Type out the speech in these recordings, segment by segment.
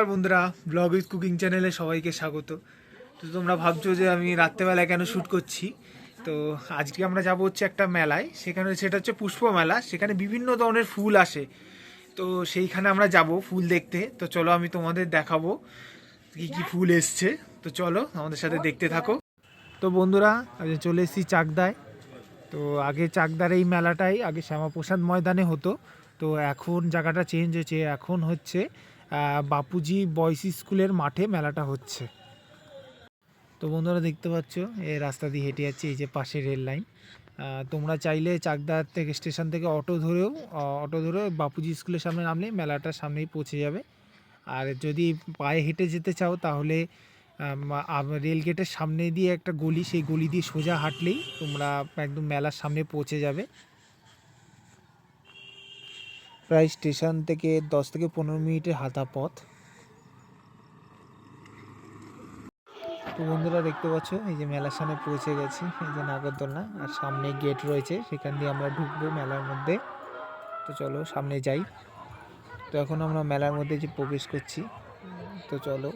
নমস্কার বন্ধুরা, blog with cooking চ্যানেলে সবাইকে স্বাগত। তো তোমরা ভাবছো যে আমি রাত্রেবেলায় কেন শ্যুট করছি। তো আজকে আমরা যাব হচ্ছে একটা মেলায়, সেটা হচ্ছে পুষ্প মেলা। সেখানে বিভিন্ন ধরনের ফুল আসে, তো সেইখানে আমরা যাব ফুল দেখতে। তো চলো আমি তোমাদের দেখাবো কী কী ফুল এসছে। তো চলো আমাদের সাথে দেখতে থাকো। তো বন্ধুরা, চলে এসেছি চাকদায়। তো আগে চাকদার এই মেলাটাই আগে শ্যামাপ্রসাদ ময়দানে হতো, তো এখন জায়গাটা চেঞ্জ হয়েছে, এখন হচ্ছে বাপুজি বয়েজ স্কুলের মাঠে মেলাটা হচ্ছে। তো বন্ধুরা দেখতে পাচ্ছ এই রাস্তা দিয়ে হেঁটে যাচ্ছে, এই যে পাশে রেল লাইন। তোমরা চাইলে চাকদার থেকে স্টেশন থেকে অটো ধরে বাপুজি স্কুলের সামনে নামলে মেলাটার সামনেই পৌঁছে যাবে। আর যদি পায়ে হেঁটে যেতে চাও তাহলে রেল গেটের সামনে দিয়ে একটা গলি, সেই গলি দিয়ে সোজা হাঁটলেই তোমরা একদম মেলার সামনে পৌঁছে যাবে। প্রায় স্টেশন থেকে 10 থেকে 15 মিনিটের হাঁটা পথ। তো বন্ধুরা দেখতে পাচ্ছ এই যে মেলার সামনে পৌঁছে গেছি, এই যে নাগরদোলনা, আর সামনে গেট রয়েছে, সেখান দিয়ে আমরা ঢুকবো মেলার মধ্যে। তো চলো সামনে যাই। তো এখন আমরা মেলার মধ্যে যে প্রবেশ করছি, তো চলো।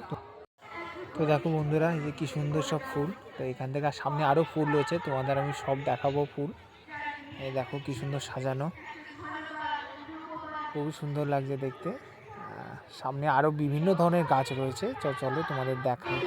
তো দেখো বন্ধুরা, এই যে কি সুন্দর সব ফুল। তো এখান থেকে সামনে আরও ফুল রয়েছে, তোমাদের আমি সব দেখাবো ফুল। এই দেখো কি সুন্দর সাজানো, খুবই সুন্দর লাগছে দেখতে। সামনে আরও বিভিন্ন ধরনের গাছ রয়েছে, চলো তোমাদের দেখাই।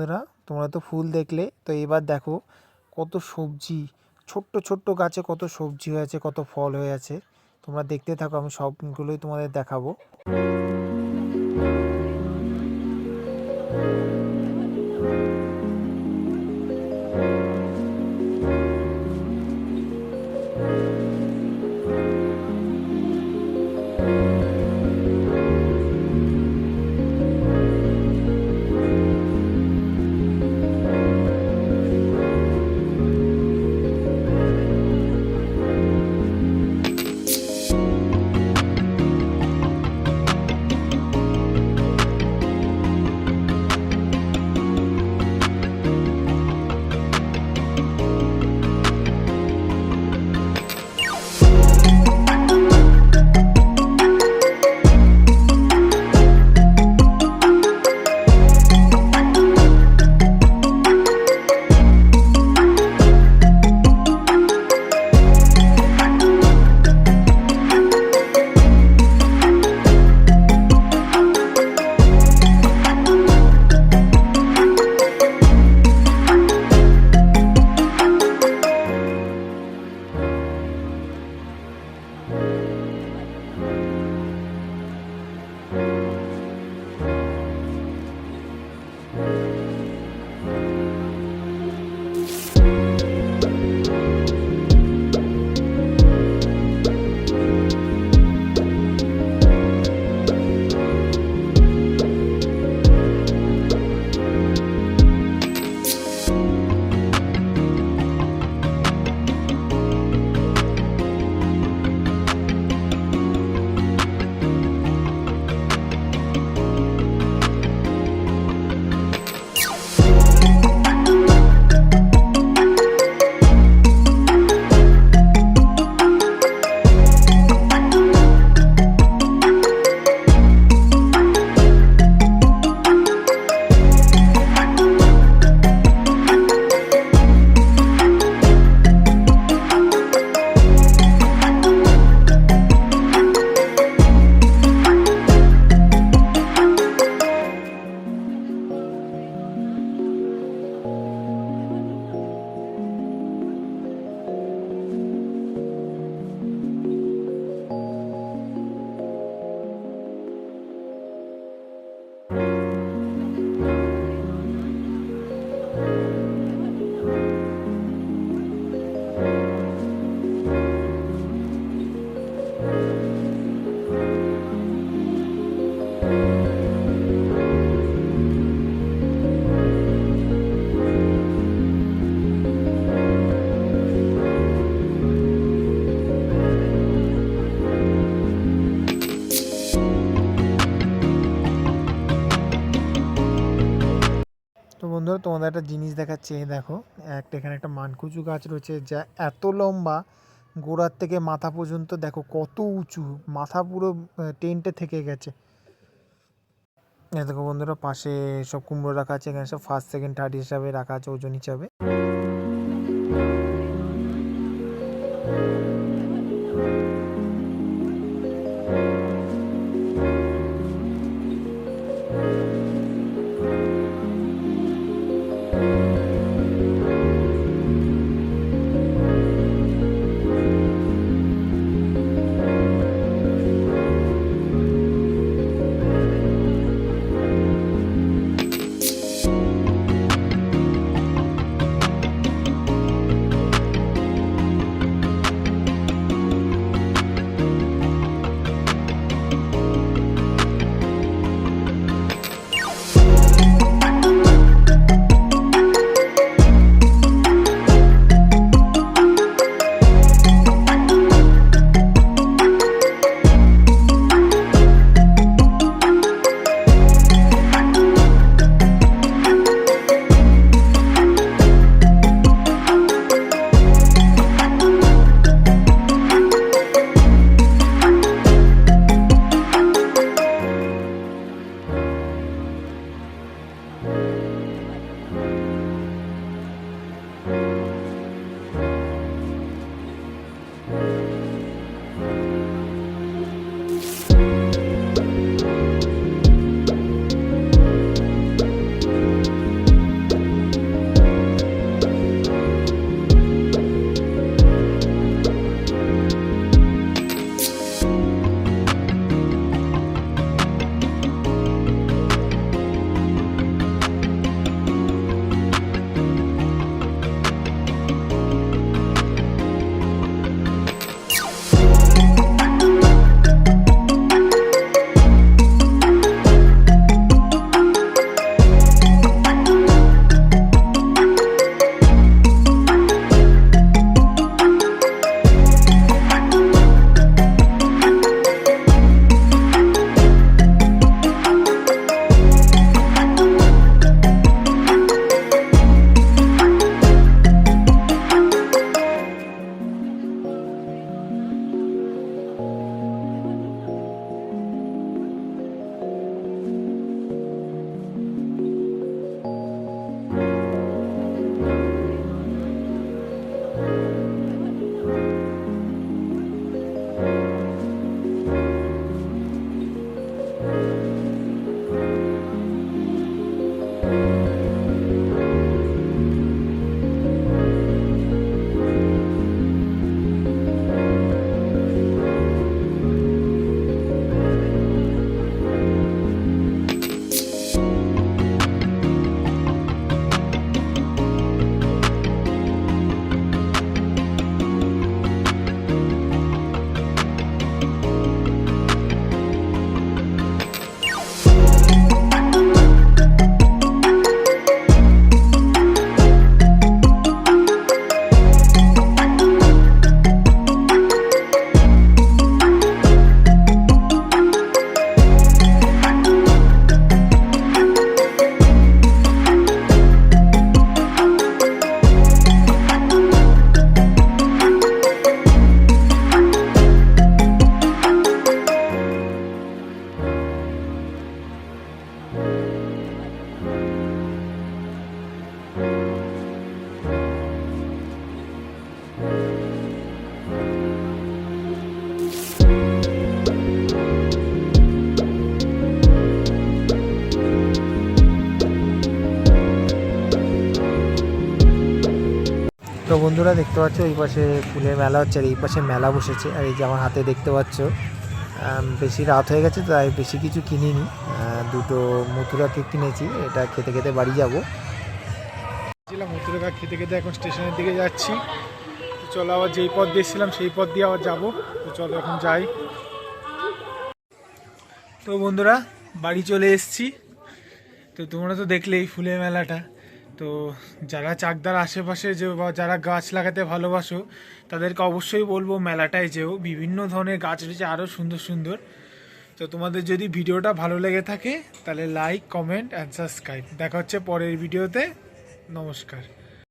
বন্ধুরা, তোমরা তো ফুল দেখলে, তো এবার দেখো কত সবজি, ছোট্ট ছোট্ট গাছে কত সবজি হয়েছে, কত ফল হয়ে আছে। তোমরা দেখতে থাকো, আমি সবগুলোই তোমাদের দেখাবো। তো বন্ধুরা, তোমাদের একটা জিনিস দেখাচ্ছে, এই দেখো এখানে একটা মানকুচু গাছ রয়েছে, যা এত লম্বা, গোড়ার থেকে মাথা পর্যন্ত দেখো কত উঁচু, মাথা পুরো টেন্টে থেকে গেছে। দেখো বন্ধুরা, পাশে সব কুমড়ো রাখা আছে, এখানে সব ফার্স্ট সেকেন্ড থার্ড হিসাবে রাখা আছে, ওজন হিসাবে। তো বন্ধুরা দেখতে পাচ্ছ এই পাশে ফুলের মেলা হচ্ছে, আর এই পাশে মেলা বসেছে। আর এই যে আমার হাতে দেখতে পাচ্ছ বেশি রাত হয়ে গেছে, তাই বেশি কিছু কিনিনি, দুটো মথুরা কেক কিনেছি। এটা খেতে খেতে বাড়ি যাবো। মথুরা কেক খেতে খেতে এখন স্টেশনের দিকে যাচ্ছি। তো চলো, আবার যেই পথ দিয়েছিলাম সেই পথ দিয়ে আবার যাবো। তো চলো এখন যাই। তো বন্ধুরা বাড়ি চলে এসেছি। তো তোমরা তো দেখলেই ফুলের মেলাটা। তো যারা চাকদার আশেপাশে যে বা যারা গাছ লাগাতে ভালোবাসো তাদেরকে অবশ্যই বলবো মেলাটায় যেও, বিভিন্ন ধরনের গাছ রয়েছে আরও সুন্দর সুন্দর। তো তোমাদের যদি ভিডিওটা ভালো লেগে থাকে তাহলে লাইক, কমেন্ট অ্যান্ড সাবস্ক্রাইব। দেখা হচ্ছে পরের ভিডিওতে। নমস্কার।